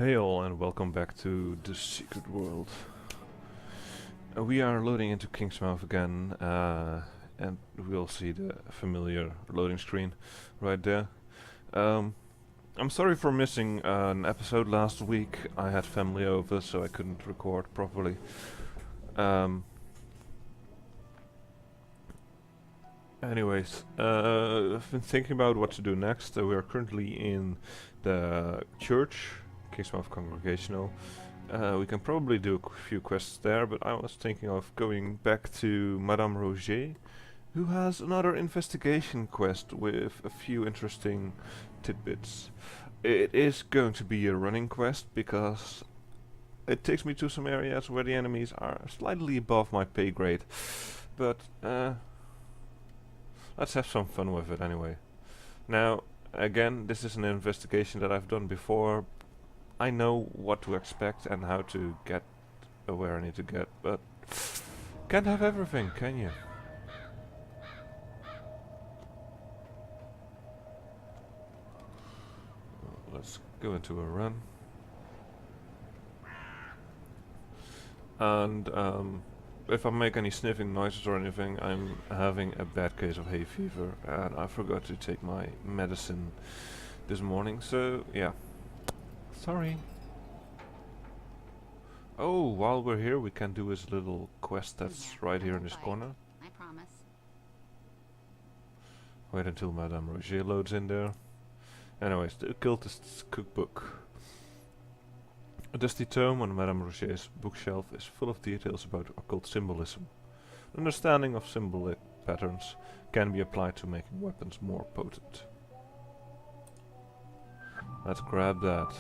Hey all and welcome back to the secret world. We are loading into Kingsmouth again and we'll see the familiar loading screen right there. I'm sorry for missing an episode last week. I had family over so I couldn't record properly. Anyways, I've been thinking about what to do next. We are currently in the church, Kingsmouth Congregational. We can probably do a few quests there, but I was thinking of going back to Madam Rogêt, who has another investigation quest with a few interesting tidbits. It is going to be a running quest because it takes me to some areas where the enemies are slightly above my pay grade, but let's have some fun with it anyway. Now, again, this is an investigation that I've done before. I know what to expect and how to get where I need to get, but can't have everything, can you? Let's go into a run. And if I make any sniffing noises or anything, I'm having a bad case of hay fever and I forgot to take my medicine this morning, so yeah. Sorry. Oh, while we're here we can do this little quest that's right here in this corner. I promise. Wait until Madame Rogêt loads in there. Anyways, the Occultist's Cookbook. A dusty tome on Madame Rogêt's bookshelf is full of details about occult symbolism. Understanding of symbolic patterns can be applied to making weapons more potent. Let's grab that.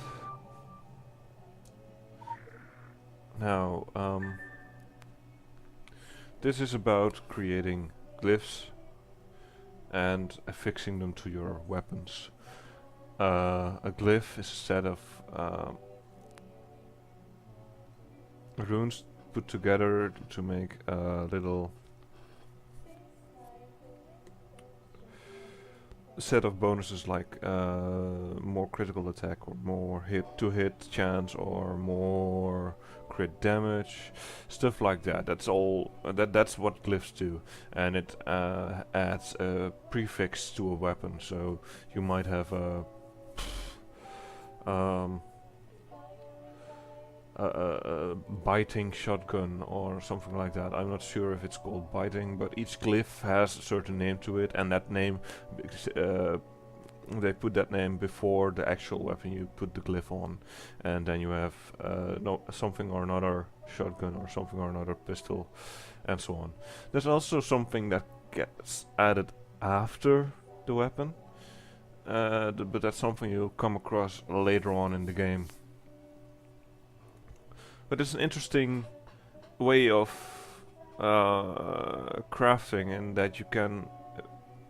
Now, this is about creating glyphs and affixing them to your weapons. A glyph is a set of runes put together to make a little set of bonuses like more critical attack or more hit chance or more crit damage, stuff like that. That's all. That's what glyphs do, and it adds a prefix to a weapon. So you might have a biting shotgun or something like that. I'm not sure if it's called biting, but each glyph has a certain name to it, and that name, they put that name before the actual weapon you put the glyph on, and then you have something or another shotgun or something or another pistol, and so on. There's also something that gets added after the weapon, but that's something you'll come across later on in the game. But it's an interesting way of crafting, in that you can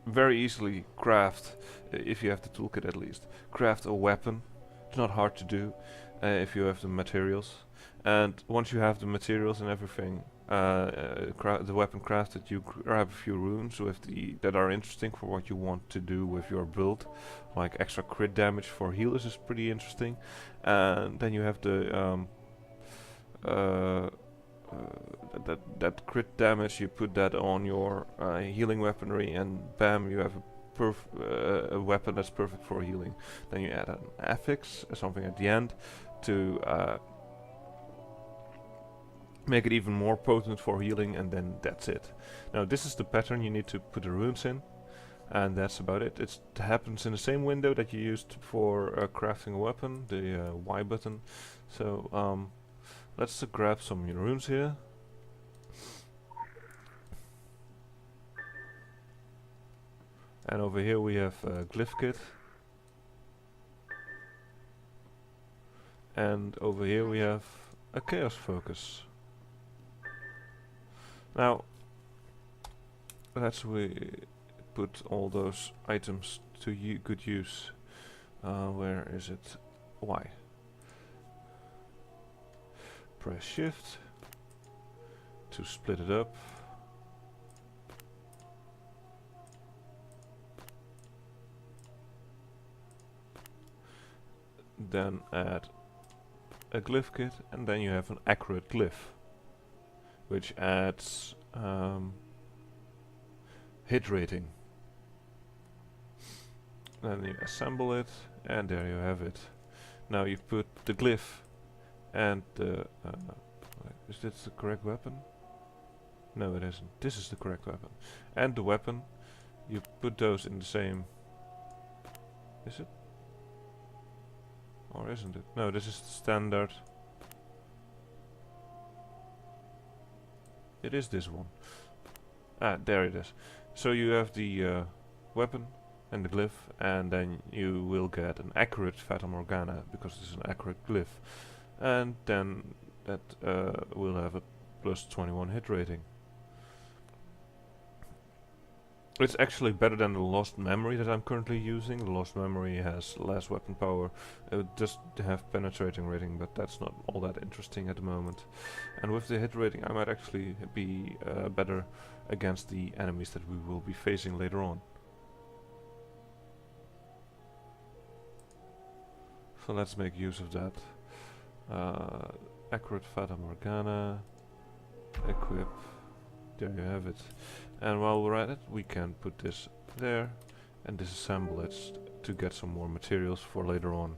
very easily craft, if you have the toolkit at least, craft a weapon. It's not hard to do if you have the materials. And once you have the materials and everything, the weapon crafted, you grab a few runes with that are interesting for what you want to do with your build, like extra crit damage for healers is pretty interesting. And then you have the that crit damage, you put that on your healing weaponry, and bam, you have a weapon that's perfect for healing. Then you add an affix, something at the end, to make it even more potent for healing, and then that's it. Now this is the pattern you need to put the runes in, and that's about it. It happens in the same window that you used for crafting a weapon, the Y button. So let's grab some runes here. And over here we have a glyph kit. And over here we have a chaos focus. Now, let's put all those items to good use. Where is it? Y. Press shift to split it up. Then add a glyph kit, and then you have an accurate glyph, which adds hit rating. Then you assemble it, and there you have it. Now you put the glyph and the... is this the correct weapon? No, it isn't. This is the correct weapon. And the weapon, you put those in the same... Is it? Or isn't it? No, this is the standard. It is this one. Ah, there it is. So you have the weapon and the glyph, and then you will get an accurate Fata Morgana, because it's an accurate glyph. And then that will have a plus 21 hit rating. It's actually better than the Lost Memory that I'm currently using. The Lost Memory has less weapon power. It does have penetrating rating, but that's not all that interesting at the moment. And with the hit rating, I might actually be better against the enemies that we will be facing later on. So let's make use of that. Accurate Fata Morgana. Equip. There you have it. And while we're at it, we can put this there and disassemble it to get some more materials for later on.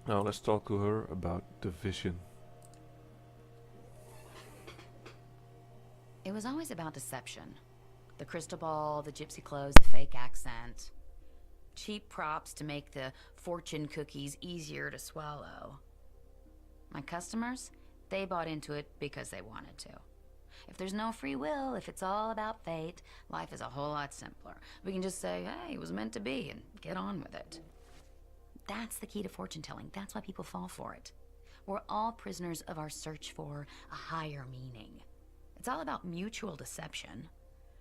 Now let's talk to her about the vision. It was always about deception. The crystal ball, the gypsy clothes, the fake accent. Cheap props to make the fortune cookies easier to swallow. My customers? They bought into it because they wanted to. If there's no free will, if it's all about fate, life is a whole lot simpler. We can just say, hey, it was meant to be, and get on with it. That's the key to fortune telling. That's why people fall for it. We're all prisoners of our search for a higher meaning. It's all about mutual deception.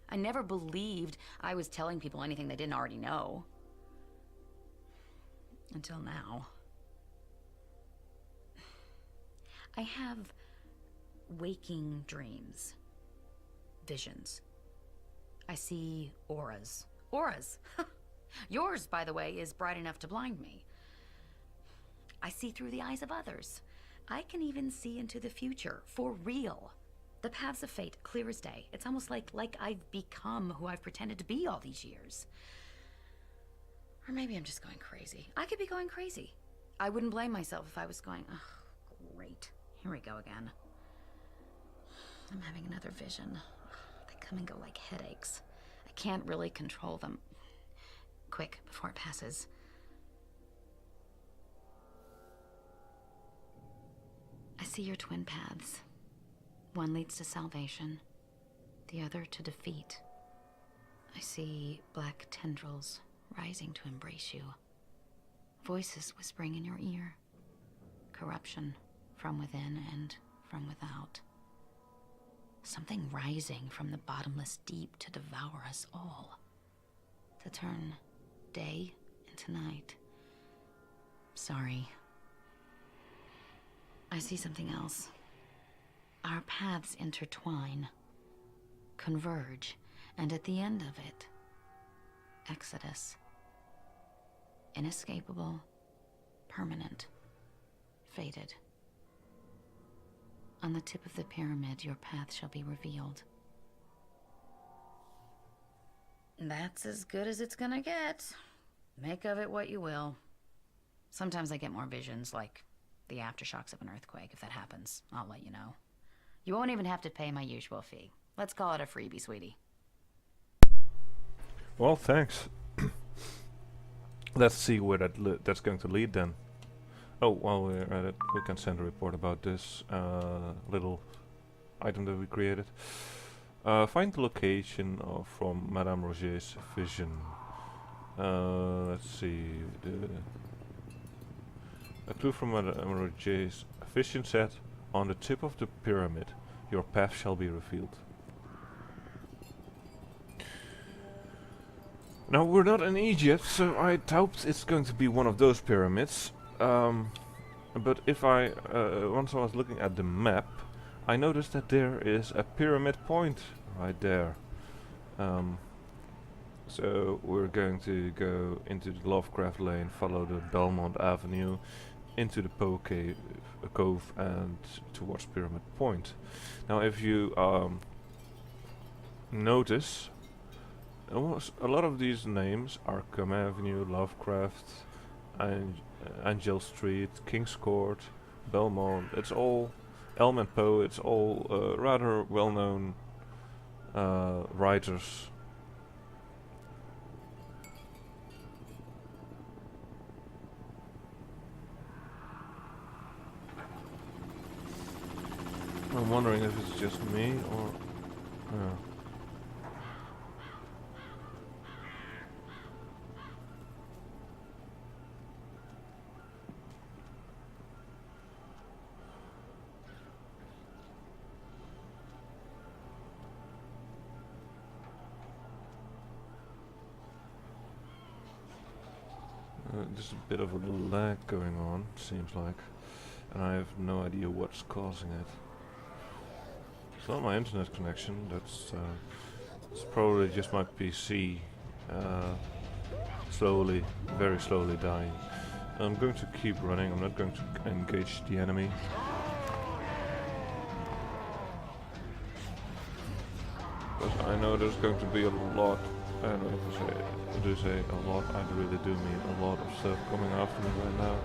I never believed I was telling people anything they didn't already know. Until now. I have waking dreams, visions. I see auras. Auras! Yours, by the way, is bright enough to blind me. I see through the eyes of others. I can even see into the future, for real. The paths of fate, clear as day. It's almost like I've become who I've pretended to be all these years. Or maybe I'm just going crazy. I could be going crazy. I wouldn't blame myself if I was going, oh, great. Here we go again. I'm having another vision. They come and go like headaches. I can't really control them. Quick, before it passes. I see your twin paths. One leads to salvation, the other to defeat. I see black tendrils rising to embrace you. Voices whispering in your ear. Corruption. From within and from without. Something rising from the bottomless deep to devour us all. To turn day into night. Sorry. I see something else. Our paths intertwine, converge, and at the end of it, Exodus. Inescapable, permanent, fated. On the tip of the pyramid, your path shall be revealed. That's as good as it's gonna get. Make of it what you will. Sometimes I get more visions, like the aftershocks of an earthquake. If that happens, I'll let you know. You won't even have to pay my usual fee. Let's call it a freebie, sweetie. Well, thanks. Let's see where that's going to lead then. Oh, while we're at it, we can send a report about this little item that we created. Find the location from Madam Rogêt's vision. Let's see. A clue from Madam Rogêt's vision said, on the tip of the pyramid, your path shall be revealed. Now, we're not in Egypt, so I doubt it's going to be one of those pyramids. But if once I was looking at the map, I noticed that there is a pyramid point right there. So we're going to go into the Lovecraft Lane, follow the Belmont Avenue, into the Cove and towards Pyramid Point. Now if you notice, almost a lot of these names, Arkham Avenue, Lovecraft, Angel Street, King's Court, Belmont, it's all Elm and Poe, it's all rather well-known writers. I'm wondering if it's just me or... there's a bit of a lag going on, seems like, and I have no idea what's causing it. It's not my internet connection, it's probably just my PC slowly, very slowly dying. I'm going to keep running, I'm not going to engage the enemy. Because I know there's going to be a lot, and if I do say a lot, I really do mean a lot of stuff coming after me right now,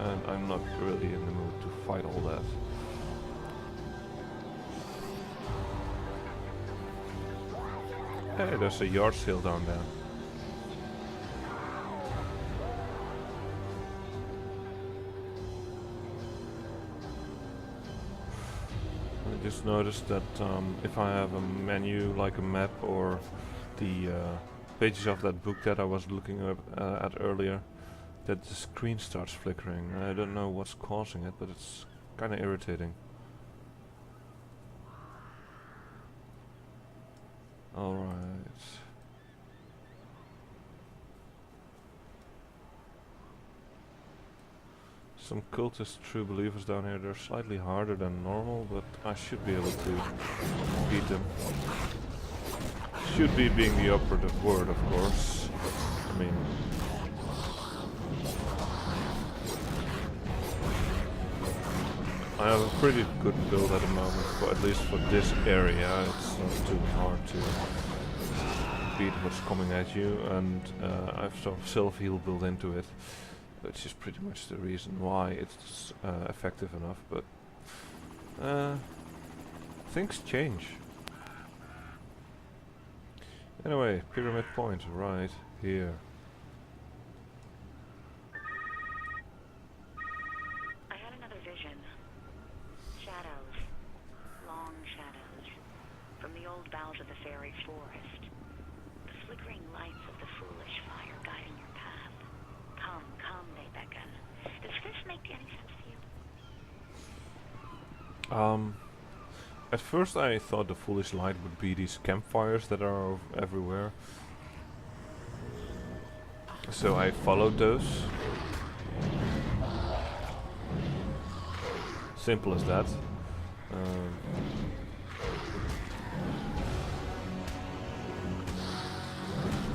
and I'm not really in the mood to fight all that. Hey, there's a yard sale down there. I just noticed that if I have a menu like a map or the pages of that book that I was looking at earlier, that the screen starts flickering. I don't know what's causing it, but it's kind of irritating. Alright. Some cultist true believers down here. They're slightly harder than normal, but I should be able to beat them. Should be being the operative word, of course. I mean... I have a pretty good build at the moment, but at least for this area it's not too hard to beat what's coming at you, and I've some self-heal built into it, which is pretty much the reason why it's effective enough, but things change. Anyway, Pyramid Point, right here. I had another vision. Shadows. Long shadows. From the old boughs of the fairy forest. The flickering lights of the foolish fire guiding your path. Come, come, they beckon. Does this make any sense to you? At first I thought the foolish light would be these campfires that are everywhere. So I followed those. Simple as that.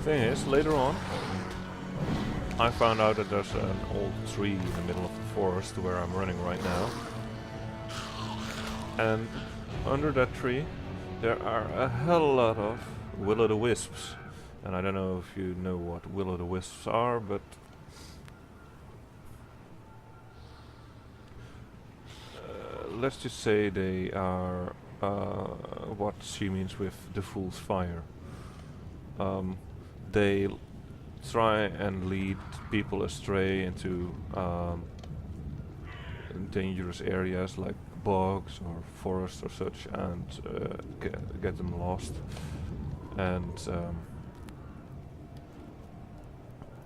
Thing is, later on, I found out that there's an old tree in the middle of the forest where I'm running right now. And under that tree there are a hell lot of will-o'-the-wisps. And I don't know if you know what will-o'-the-wisps are, but let's just say they are what she means with the fool's fire. They try and lead people astray into dangerous areas like bogs or forests or such, and get them lost. And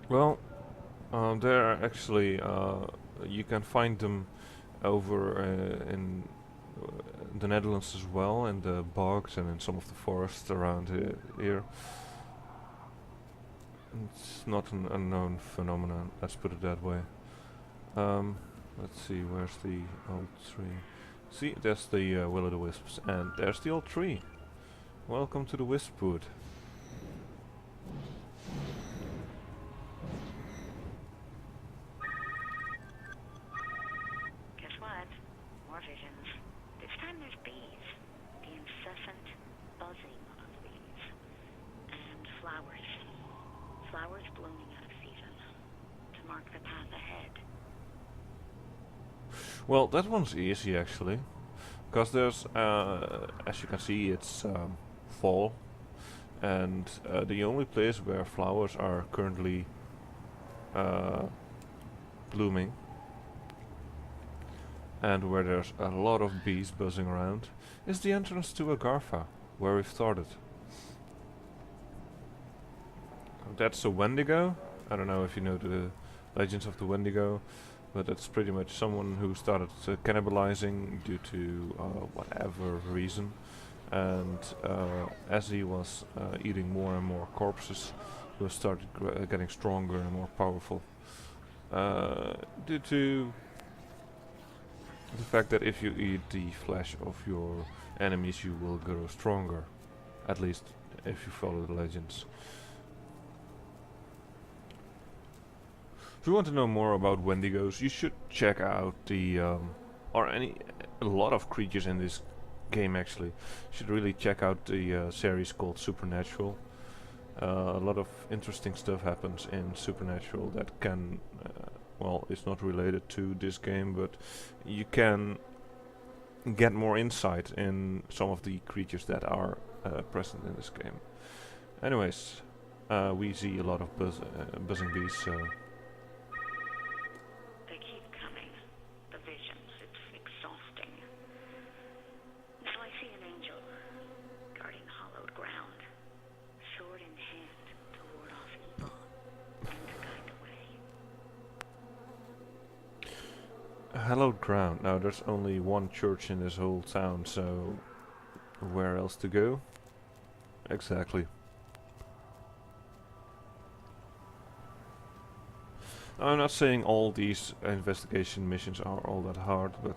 well, there are actually you can find them over in the Netherlands as well, in the bogs and in some of the forests around here. It's not an unknown phenomenon, let's put it that way. Let's see, where's the old tree? See, there's the will-o'-the-wisps, and there's the old tree. Welcome to the Wispwood. Well, that one's easy actually, because there's, as you can see, it's fall, and the only place where flowers are currently blooming, and where there's a lot of bees buzzing around, is the entrance to Agartha, where we've started. That's a Wendigo. I don't know if you know the legends of the Wendigo, but it's pretty much someone who started cannibalizing due to whatever reason, and as he was eating more and more corpses, he started getting stronger and more powerful, due to the fact that if you eat the flesh of your enemies you will grow stronger, at least if you follow the legends. If you want to know more about Wendigos, you should check out the a lot of creatures in this game actually. You should really check out the series called Supernatural. A lot of interesting stuff happens in Supernatural that can, well, it's not related to this game, but you can get more insight in some of the creatures that are present in this game. Anyways, we see a lot of buzzing bees. They keep coming. The visions, it's exhausting. Now I see an angel guarding hollowed ground, sword in hand to ward off evil and to guide the way. Hallowed ground. Now there's only one church in this whole town, so where else to go? Exactly. I'm not saying all these investigation missions are all that hard, but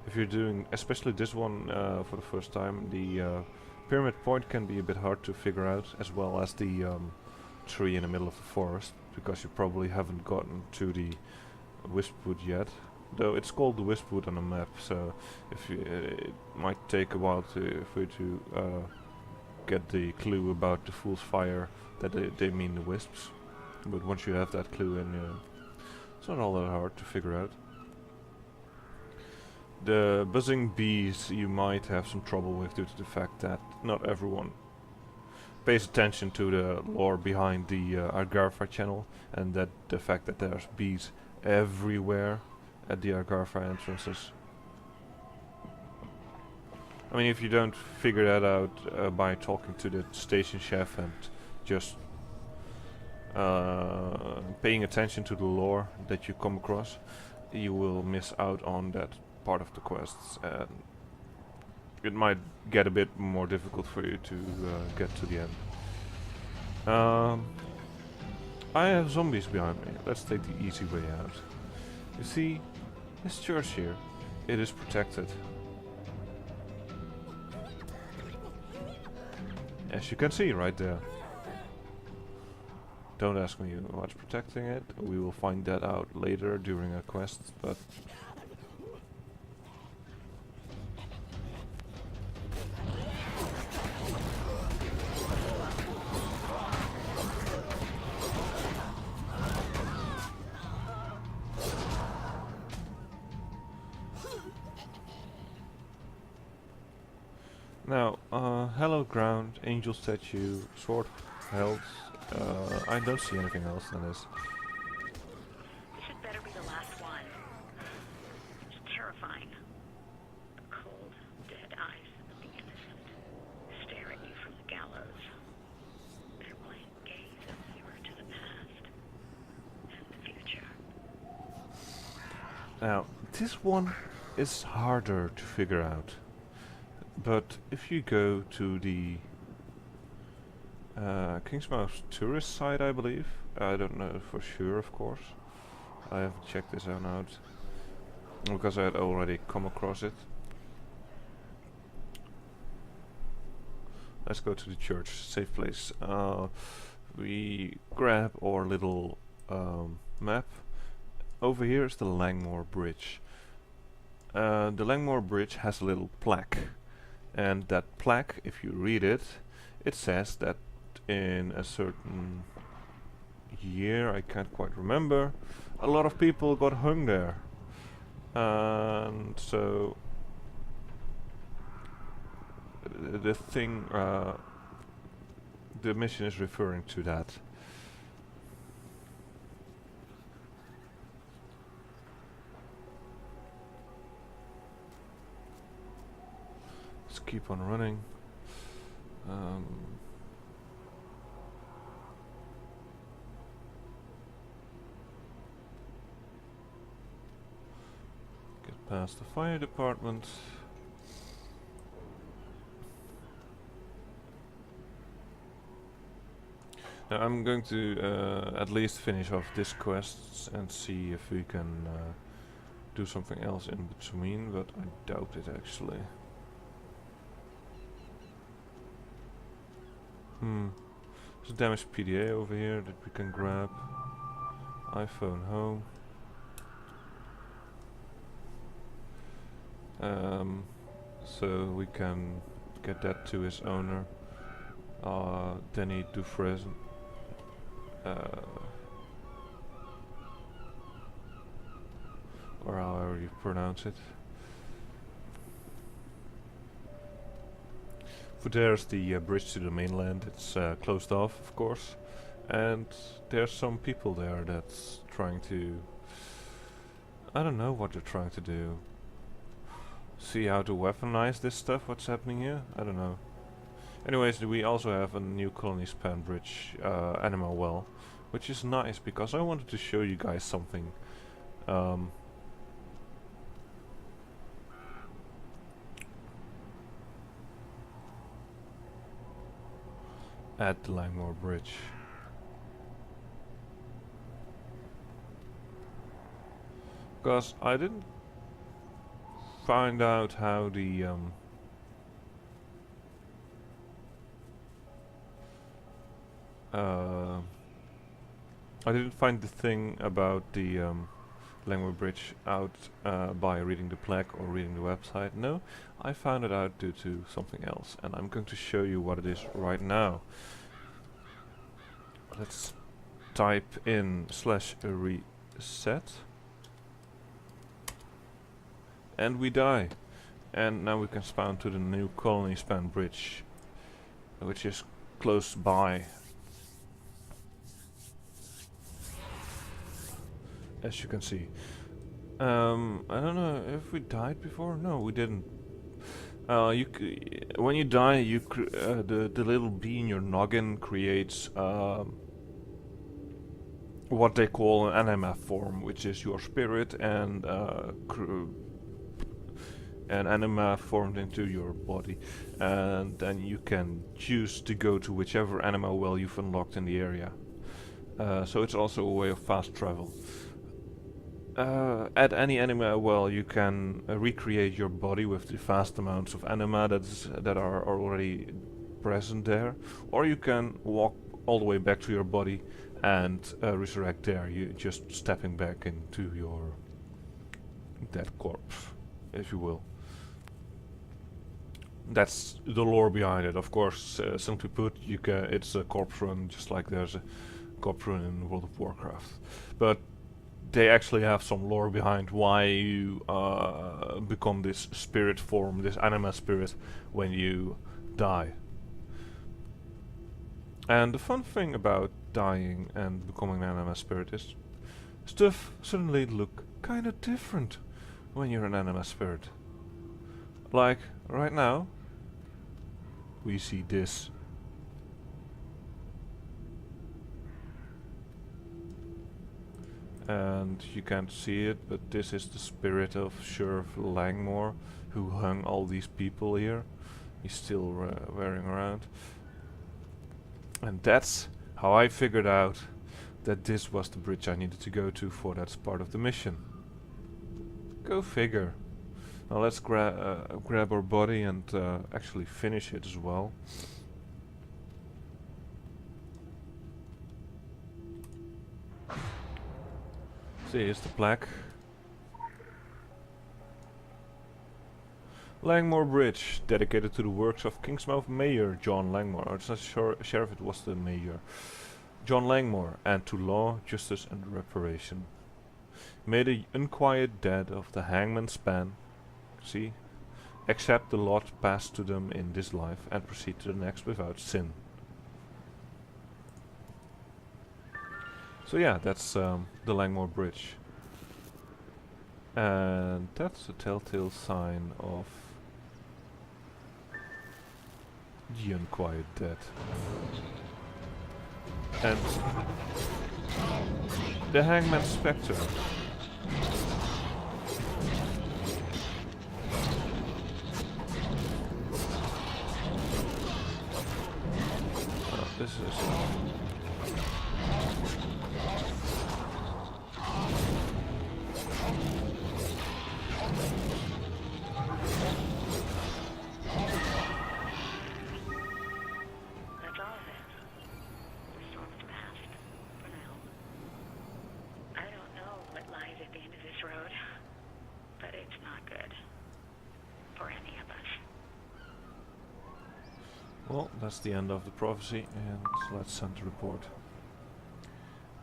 if you're doing, especially this one for the first time, the pyramid point can be a bit hard to figure out, as well as the tree in the middle of the forest, because you probably haven't gotten to the Wispwood yet. Though it's called the Wispwood on the map, so if you, it might take a while for you to get the clue about the Fool's Fire that they mean the wisps. But once you have that clue in, it's not all that hard to figure out. The buzzing bees you might have some trouble with due to the fact that not everyone pays attention to the lore behind the Agartha channel, and that the fact that there's bees everywhere at the Agartha entrances. I mean, if you don't figure that out by talking to the station chef and just paying attention to the lore that you come across, you will miss out on that part of the quests, and it might get a bit more difficult for you to get to the end. I have zombies behind me. Let's take the easy way out. You see, this church here, it is protected. As you can see right there. Don't ask me what's protecting it. We will find that out later during a quest, but now, hallowed ground, angel statue, sword held. I don't see anything else than this. This had better be the last one. It's terrifying. The cold, dead eyes of the innocent stare at you from the gallows. Their blank gaze a mirror to the past and the future. Now, this one is harder to figure out. But if you go to the Kingsmouth tourist site, I believe. I don't know for sure, of course. I haven't checked this one out because I had already come across it. Let's go to the church, safe place. We grab our little map. Over here is the Langmore Bridge. The Langmore Bridge has a little plaque, and that plaque, if you read it, it says that in a certain year, I can't quite remember, a lot of people got hung there. And so the thing, the mission is referring to that. Let's keep on running. Get past the fire department. Now I'm going to at least finish off this quest and see if we can do something else in between, but I doubt it actually. There's a damaged PDA over here that we can grab. iPhone home. So we can get that to his owner, Danny Dufresne. Or however you pronounce it. For there's the bridge to the mainland. It's closed off, of course, and there's some people there that's trying to, I don't know what they're trying to do. See how to weaponize this stuff, what's happening here? I don't know. Anyways, we also have a new colony span bridge, animal well, which is nice because I wanted to show you guys something. At the Langmore Bridge. Because I didn't find out how the I didn't find the thing about the Langmore Bridge out by reading the plaque or reading the website. No, I found it out due to something else, and I'm going to show you what it is right now. Let's type in /reset, and we die. And now we can spawn to the new colony span bridge, which is close by. As you can see. I don't know if we died before. No, we didn't. When you die, the little bee in your noggin creates what they call an anima form, which is your spirit and an anima formed into your body, and then you can choose to go to whichever anima well you've unlocked in the area. So it's also a way of fast travel. At any anima well, you can recreate your body with the vast amounts of anima that are already present there, or you can walk all the way back to your body and resurrect there. You just stepping back into your dead corpse, if you will. That's the lore behind it. Of course, simply put, it's a corpse run, just like there's a corpse run in World of Warcraft. But they actually have some lore behind why you become this spirit form, this anima spirit, when you die. And the fun thing about dying and becoming an anima spirit is stuff suddenly look kinda different when you're an anima spirit. Like right now, we see this. And you can't see it, but this is the spirit of Sheriff Langmore, who hung all these people here. He's still wearing around. And that's how I figured out that this was the bridge I needed to go to for that part of the mission. Go figure. Now let's grab our body and actually finish it as well. See, here's the plaque. Langmore Bridge, dedicated to the works of Kingsmouth Mayor John Langmore. It's not sure sheriff, it was the mayor. John Langmore, and to law, justice and reparation. May the unquiet dead of the hangman's span, see, accept the lot passed to them in this life and proceed to the next without sin. So yeah, that's the Langmore Bridge. And that's a telltale sign of the unquiet dead. And the hangman's spectre. This is That's all of it. The storm's past, for now. I don't know what lies at the end of this road, but it's not good. For any of us. well, that's the end of the prophecy, and let's send the report.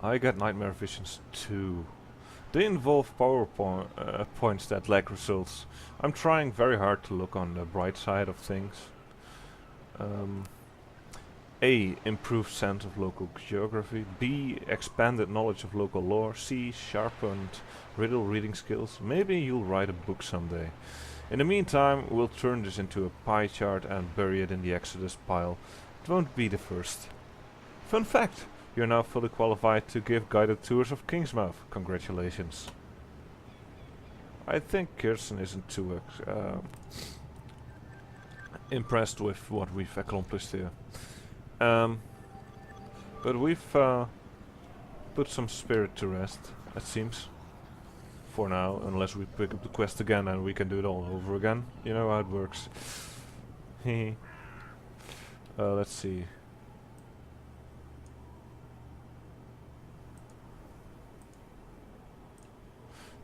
I got nightmare visions too. They involve points that lack results. I'm trying very hard to look on the bright side of things. A. Improved sense of local geography. B. Expanded knowledge of local lore. C. Sharpened riddle reading skills. Maybe you'll write a book someday. In the meantime, we'll turn this into a pie chart and bury it in the Exodus pile. It won't be the first. Fun fact! You're now fully qualified to give guided tours of Kingsmouth. Congratulations. I think Kirsten isn't too impressed with what we've accomplished here. But we've put some spirit to rest, it seems. For now, unless we pick up the quest again and we can do it all over again. You know how it works. Let's see.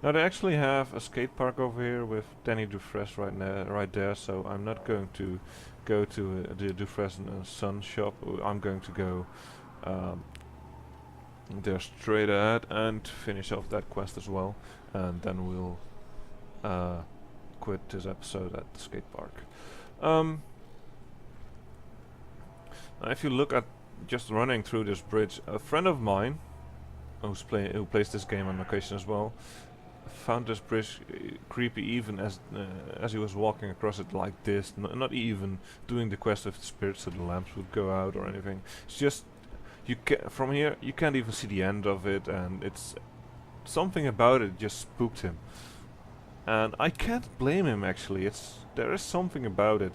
Now they actually have a skate park over here with Danny Dufresne right there, so I'm not going to go to the Dufresne Sun shop. I'm going to go there straight ahead and finish off that quest as well, and then we'll quit this episode at the skate park. Now if you look at just running through this bridge, a friend of mine who plays this game on occasion as well found this bridge creepy even as he was walking across it like this, not even doing the quest with the spirits so the lamps would go out or anything. It's just from here you can't even see the end of it, and it's something about it just spooked him, and I can't blame him actually. There is something about it.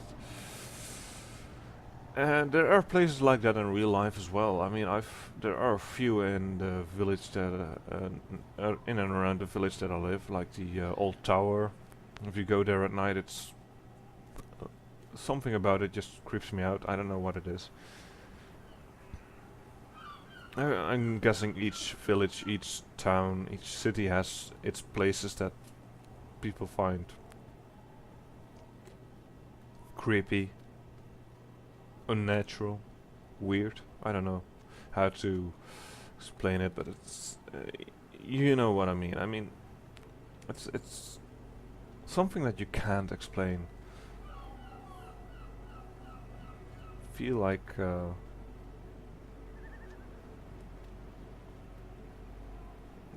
And there are places like that in real life as well. I mean, there are a few in the village that in and around the village that I live, like the old tower. If you go there at night, it's something about it just creeps me out. I don't know what it is. I'm guessing each village, each town, each city has its places that people find creepy, unnatural, weird. I don't know how to explain it, but it's you know what I mean. I mean, it's something that you can't explain. Feel like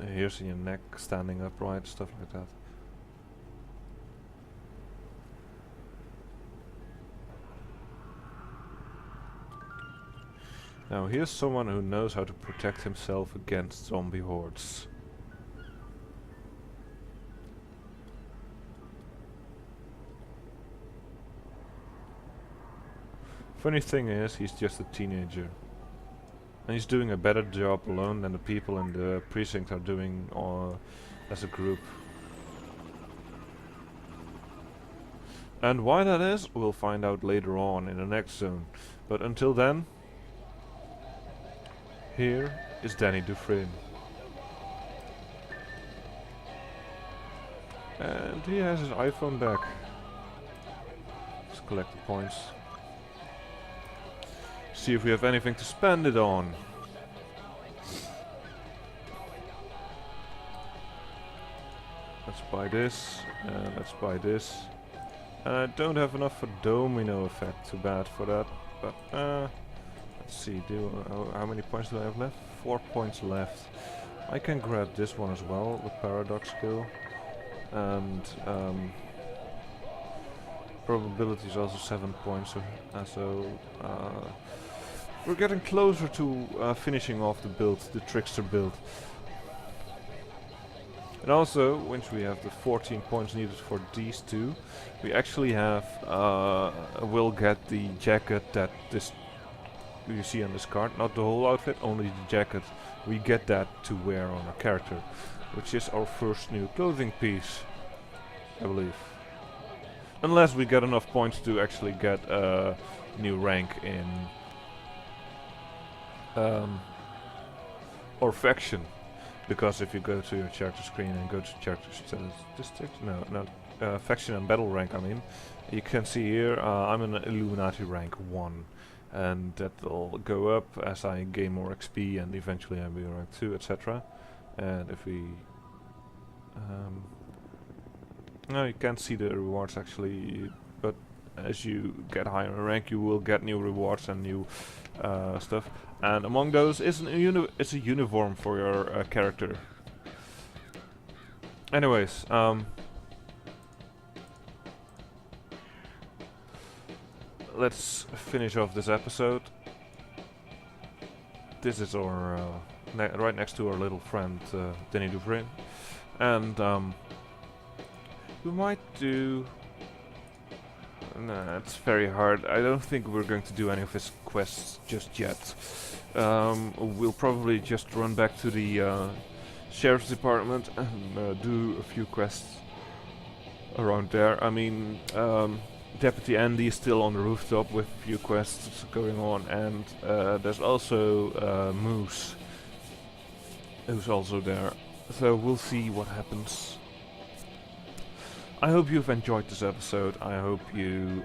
hairs in your neck standing upright, stuff like that. Now here's someone who knows how to protect himself against zombie hordes. Funny thing is, he's just a teenager. And he's doing a better job alone than the people in the precinct are doing as a group. And why that is, we'll find out later on in the next zone. But until then, here is Danny Dufresne. And he has his iPhone back. Let's collect the points. See if we have anything to spend it on. let's buy this, and let's buy this. I don't have enough for domino effect, too bad for that, but let's see, how many points do I have left? 4 points left. I can grab this one as well, the paradox skill, and probability is also 7 points, so we're getting closer to finishing off the build, the trickster build. And also, once we have the 14 points needed for these two, we actually have will get the jacket that this you see on this card, not the whole outfit, only the jacket. We get that to wear on our character, which is our first new clothing piece, I believe. Unless we get enough points to actually get a new rank in or faction. Because if you go to your character screen and go to character statistics, faction and battle rank, I mean, you can see here I'm an Illuminati rank 1, and that will go up as I gain more XP, and eventually I'll be rank 2, etc. And if we no, you can't see the rewards actually, but as you get higher in rank, you will get new rewards and new stuff. And among those is it's a uniform for your character. Anyways, let's finish off this episode. This is our right next to our little friend Danny Dufresne, and we might do. Nah, it's very hard. I don't think we're going to do any of his quests just yet. We'll probably just run back to the sheriff's department and do a few quests around there. I mean, Deputy Andy is still on the rooftop with a few quests going on, and there's also Moose, who's also there. So we'll see what happens. I hope you've enjoyed this episode. I hope you,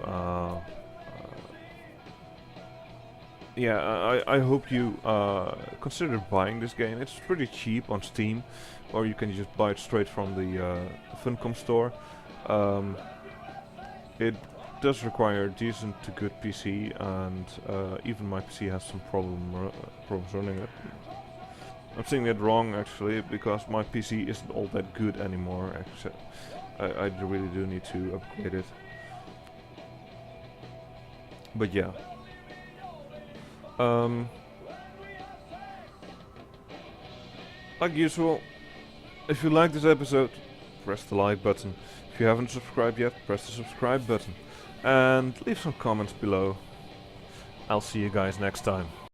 I hope you consider buying this game. It's pretty cheap on Steam, or you can just buy it straight from the Funcom store. It does require a decent to good PC, and even my PC has some problems running it. I'm saying that wrong actually, because my PC isn't all that good anymore. I really do need to upgrade it. But yeah. Like usual, if you like this episode, press the like button. If you haven't subscribed yet, press the subscribe button. And leave some comments below. I'll see you guys next time.